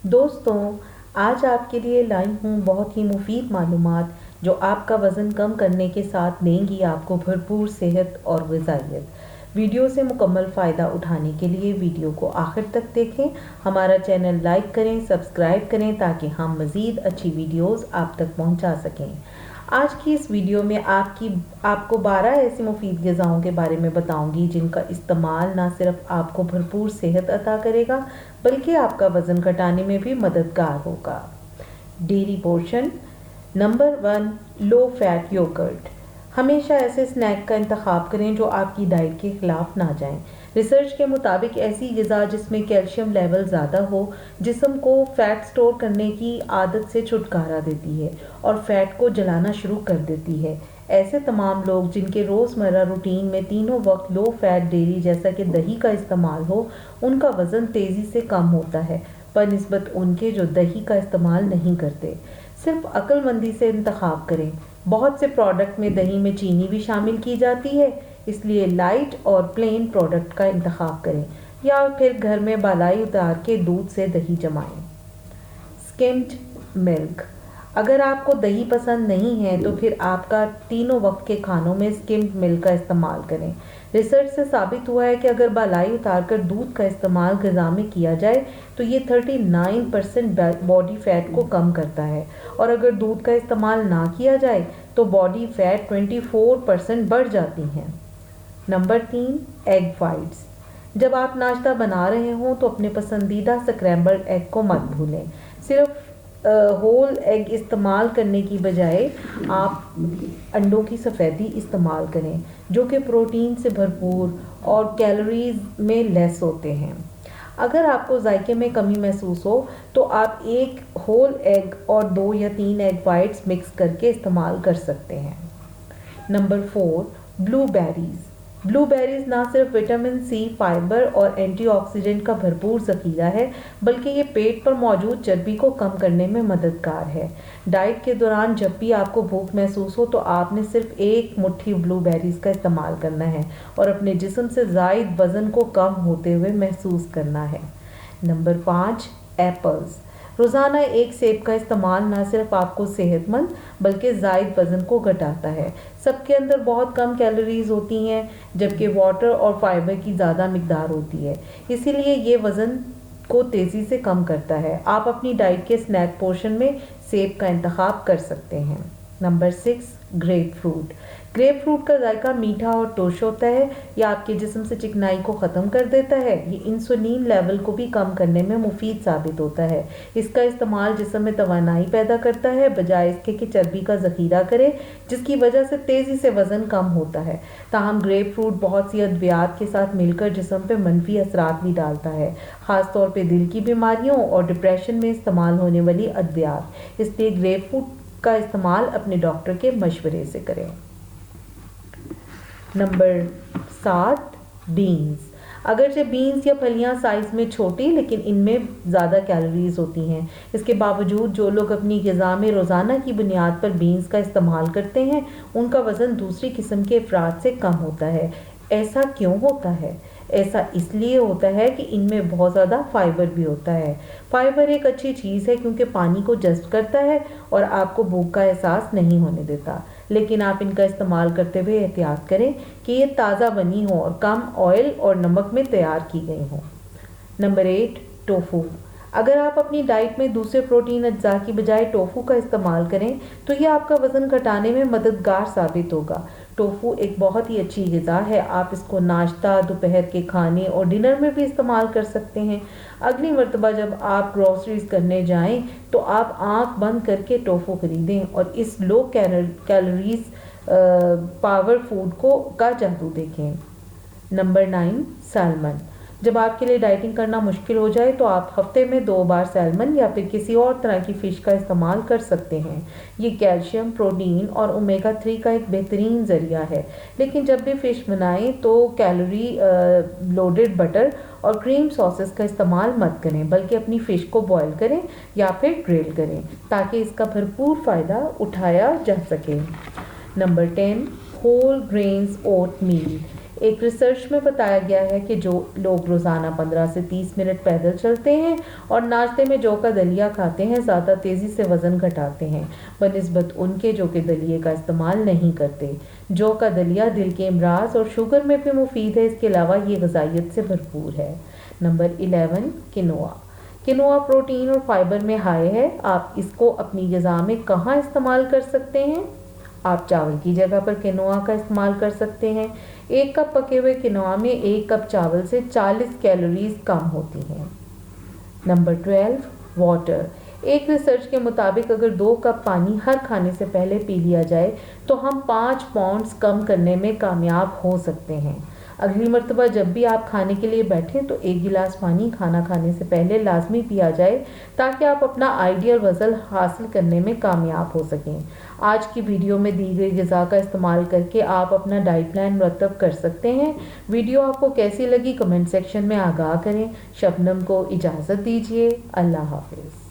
دوستوں، آج آپ کے لیے لائی ہوں بہت ہی مفید معلومات جو آپ کا وزن کم کرنے کے ساتھ دیں گی آپ کو بھرپور صحت اور غذائیت۔ ویڈیو سے مکمل فائدہ اٹھانے کے لیے ویڈیو کو آخر تک دیکھیں، ہمارا چینل لائک کریں، سبسکرائب کریں تاکہ ہم مزید اچھی ویڈیوز آپ تک پہنچا سکیں۔ آج کی اس ویڈیو میں آپ کو 12 ایسی مفید غذاؤں کے بارے میں بتاؤں گی جن کا استعمال نہ صرف آپ کو بھرپور صحت عطا کرے گا بلکہ آپ کا وزن گھٹانے میں بھی مددگار ہوگا۔ Dairy portion number 1، low fat yogurt. ہمیشہ ایسے سنیک کا انتخاب کریں جو آپ کی ڈائٹ کے خلاف نہ جائیں۔ ریسرچ کے مطابق ایسی غذا جس میں کیلشیم لیول زیادہ ہو جسم کو فیٹ سٹور کرنے کی عادت سے چھٹکارا دیتی ہے اور فیٹ کو جلانا شروع کر دیتی ہے۔ ایسے تمام لوگ جن کے روزمرہ روٹین میں تینوں وقت لو فیٹ ڈیری جیسا کہ دہی کا استعمال ہو، ان کا وزن تیزی سے کم ہوتا ہے بنسبت ان کے جو دہی کا استعمال نہیں کرتے۔ صرف عقل مندی سے انتخاب کریں۔ بہت سے پروڈکٹ میں دہی میں چینی بھی شامل کی جاتی ہے، اس لیے لائٹ اور پلین پروڈکٹ کا انتخاب کریں یا پھر گھر میں بالائی اتار کے دودھ سے دہی جمائیں۔ سکمڈ ملک۔ اگر آپ کو دہی پسند نہیں ہے تو پھر آپ کا تینوں وقت کے کھانوں میں سکمڈ ملک کا استعمال کریں۔ ریسرچ سے ثابت ہوا ہے کہ اگر بالائی اتار کر دودھ کا استعمال غذا میں کیا جائے تو یہ 39% باڈی فیٹ کو کم کرتا ہے، اور اگر دودھ کا استعمال نہ کیا جائے تو باڈی فیٹ 24% بڑھ جاتی ہیں۔ Number 3، egg whites. جب آپ ناشتہ بنا رہے ہوں تو اپنے پسندیدہ سکریمبلڈ ایگ کو مت بھولیں۔ صرف ہول ایگ استعمال کرنے کی بجائے آپ انڈوں کی سفیدی استعمال کریں جو کہ پروٹین سے بھرپور اور کیلوریز میں لیس ہوتے ہیں۔ اگر آپ کو ذائقے میں کمی محسوس ہو تو آپ ایک ہول ایگ اور 2 یا 3 ایگ وائٹس مکس کر کے استعمال کر سکتے ہیں۔ نمبر 4، بلو بیریز۔ بلو بیریز نہ صرف وٹامن سی، فائبر اور اینٹی آکسیڈنٹ کا بھرپور ذخیرہ ہے بلکہ یہ پیٹ پر موجود چربی کو کم کرنے میں مددگار ہے۔ ڈائٹ کے دوران جب بھی آپ کو بھوک محسوس ہو تو آپ نے صرف ایک مٹھی بلو بیریز کا استعمال کرنا ہے اور اپنے جسم سے زائد وزن کو کم ہوتے ہوئے محسوس کرنا ہے۔ Number 5، apples. روزانہ ایک سیب کا استعمال نہ صرف آپ کو صحت مند بلکہ زائد وزن کو گھٹاتا ہے۔ سب کے اندر بہت کم کیلوریز ہوتی ہیں جبکہ واٹر اور فائبر کی زیادہ مقدار ہوتی ہے، اسی لیے یہ وزن کو تیزی سے کم کرتا ہے۔ آپ اپنی ڈائٹ کے سنیک پورشن میں سیب کا انتخاب کر سکتے ہیں۔ Number 6، grapefruit. Grapefruit کا ذائقہ میٹھا اور ٹوش ہوتا ہے، یہ آپ کے جسم سے چکنائی کو ختم کر دیتا ہے۔ یہ انسولین لیول کو بھی کم کرنے میں مفید ثابت ہوتا ہے۔ اس کا استعمال جسم میں توانائی پیدا کرتا ہے بجائے اس کے کہ چربی کا ذخیرہ کرے، جس کی وجہ سے تیزی سے وزن کم ہوتا ہے۔ تاہم گریپ فروٹ بہت سی ادویات کے ساتھ مل کر جسم پہ منفی اثرات بھی ڈالتا ہے، خاص طور پہ دل کی بیماریوں اور ڈپریشن میں استعمال ہونے والی ادویات، اس لیے گریپ فروٹ کا استعمال اپنے ڈاکٹر کے مشورے سے کریں۔ Number 7، Benz. اگرچہ بینز یا پھلیاں سائز میں چھوٹی لیکن ان میں زیادہ کیلوریز ہوتی ہیں، اس کے باوجود جو لوگ اپنی غذا میں روزانہ کی بنیاد پر بینز کا استعمال کرتے ہیں ان کا وزن دوسری قسم کے افراد سے کم ہوتا ہے۔ ایسا کیوں ہوتا ہے؟ ایسا اس لیے ہوتا ہے کہ ان میں بہت زیادہ فائبر بھی ہوتا ہے۔ فائبر ایک اچھی چیز ہے کیونکہ پانی کو جذب کرتا ہے اور آپ کو بھوک کا احساس نہیں ہونے دیتا، لیکن آپ ان کا استعمال کرتے ہوئے احتیاط کریں کہ یہ تازہ بنی ہوں اور کم آئل اور نمک میں تیار کی گئی ہوں۔ Number 8، tofu. اگر آپ اپنی ڈائٹ میں دوسرے پروٹین اجزاء کی بجائے ٹوفو کا استعمال کریں تو یہ آپ کا وزن گھٹانے میں مددگار ثابت ہوگا۔ ٹوفو ایک بہت ہی اچھی غذا ہے، آپ اس کو ناشتہ، دوپہر کے کھانے اور ڈنر میں بھی استعمال کر سکتے ہیں۔ اگلی مرتبہ جب آپ گروسریز کرنے جائیں تو آپ آنکھ بند کر کے ٹوفو خریدیں اور اس لو کیلوریز پاور فوڈ کا جادو دیکھیں۔ Number 9، salmon. جب آپ کے لیے ڈائٹنگ کرنا مشکل ہو جائے تو آپ ہفتے میں 2 بار سیلمن یا پھر کسی اور طرح کی فش کا استعمال کر سکتے ہیں۔ یہ کیلشیم، پروٹین اور اومیگا 3 کا ایک بہترین ذریعہ ہے، لیکن جب بھی فش بنائیں تو کیلوری لوڈڈ بٹر اور کریم ساسز کا استعمال مت کریں بلکہ اپنی فش کو بوائل کریں یا پھر گرل کریں تاکہ اس کا بھرپور فائدہ اٹھایا جا سکے۔ نمبر 10، ہول گرینز اوٹ میل۔ ایک ریسرچ میں بتایا گیا ہے کہ جو لوگ روزانہ 15 سے 30 منٹ پیدل چلتے ہیں اور ناشتے میں جو کا دلیا کھاتے ہیں زیادہ تیزی سے وزن گھٹاتے ہیں بنسبت ان کے جو کہ دلیے کا استعمال نہیں کرتے۔ جو کا دلیا دل کے امراض اور شوگر میں بھی مفید ہے، اس کے علاوہ یہ غذائیت سے بھرپور ہے۔ نمبر 11 کنوا۔ کنوا پروٹین اور فائبر میں ہائی ہے۔ آپ اس کو اپنی غذا میں کہاں استعمال کر سکتے ہیں؟ آپ چاول کی جگہ پر کنوا کا استعمال کر سکتے ہیں۔ 1 کپ پکے ہوئے کنوا میں 1 کپ چاول سے 40 کیلوریز کم ہوتی ہیں۔ Number 12 water. ایک ریسرچ کے مطابق اگر 2 کپ پانی ہر کھانے سے پہلے پی لیا جائے تو ہم 5 پاؤنڈز کم کرنے میں کامیاب ہو سکتے ہیں۔ اگلی مرتبہ جب بھی آپ کھانے کے لیے بیٹھیں تو 1 گلاس پانی کھانا کھانے سے پہلے لازمی پیا جائے تاکہ آپ اپنا آئیڈیل وزن حاصل کرنے میں کامیاب ہو سکیں۔ آج کی ویڈیو میں دی گئی غذا کا استعمال کر کے آپ اپنا ڈائٹ پلان مرتب کر سکتے ہیں۔ ویڈیو آپ کو کیسی لگی کمنٹ سیکشن میں آگاہ کریں۔ شبنم کو اجازت دیجیے۔ اللہ حافظ۔